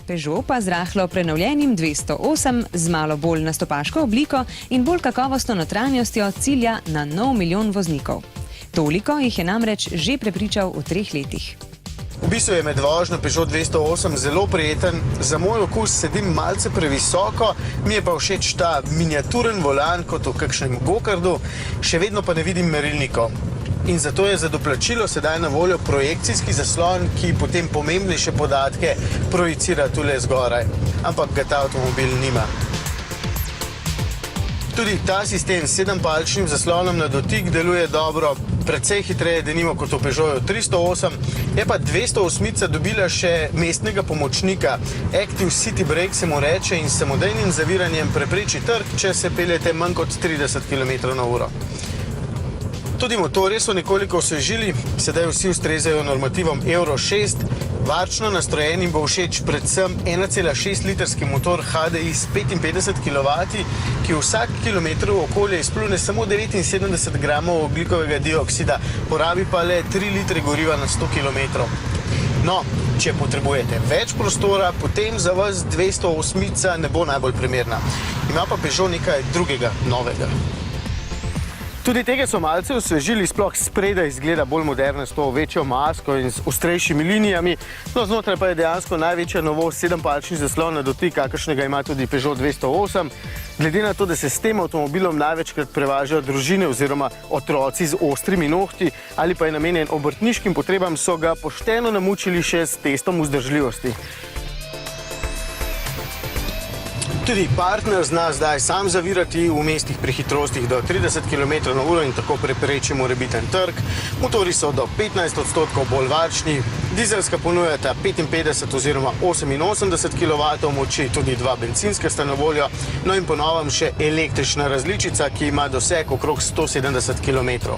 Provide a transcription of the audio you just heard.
Peugeot pa z rahlo prenovljenim 208 z malo bolj nastopaško obliko in bolj kakovostno notranjostjo cilja na nov milijon voznikov. Toliko jih je namreč že prepričal v 3 letih. V bistvu je med vožnjo Peugeot 208 zelo prijeten. Za moj okus sedim malce previsoko, mi je pa všeč ta miniaturen volan kot v kakšnem gokardu, še vedno pa ne vidim merilnikov. In zato je za doplačilo sedaj na voljo projekcijski zaslon, ki potem pomembnejše podatke projicira tule zgoraj. Ampak ga ta avtomobil nima. Tudi ta sistem s 7-palčnim zaslonom na dotik deluje dobro, precej hitreje denimo kot v Peugeotu 308, je pa 208 dobila še mestnega pomočnika. Active City Brake se mu reče in s samodejnim zaviranjem prepreči trk, če se peljete manj kot 30 km/h. Tudi motorje so nekoliko osvežili, sedaj vsi ustrezajo normativom Euro 6. Varčno nastrojenim bo všeč predvsem 1,6 litrski motor HDI s 55 kW, ki vsak kilometr v okolje izplune samo 79 gramov ogljikovega dioksida, porabi pa le 3 litre goriva na 100 km. No, če potrebujete več prostora, potem za vas 208 ne bo najbolj primerna. Ima pa Peugeot nekaj drugega, novega. Tudi tega so malce osvežili, sploh spredaj izgleda bolj moderno s to večjo masko in z ostrejšimi linijami. No, znotraj pa je dejansko največja novost 7-palčni zaslon na dotik, kakršnega ima tudi Peugeot 208. Glede na to, da se s tem avtomobilom največkrat prevažajo družine oziroma otroci z ostrimi nohti ali pa je namenjen obrtniškim potrebam, so ga pošteno namučili še s testom vzdržljivosti. Tudi partner zna zdaj sam zavirati v mestnih prehitrostih do 30 km/h in tako prepreči morebiten trk. Motori so do 15% bolj varčni, dizelska ponujata 55 oziroma 88 kW moči, tudi 2 bencinska sta na voljo, no in po novem še električna različica, ki ima doseg okrog 170 km.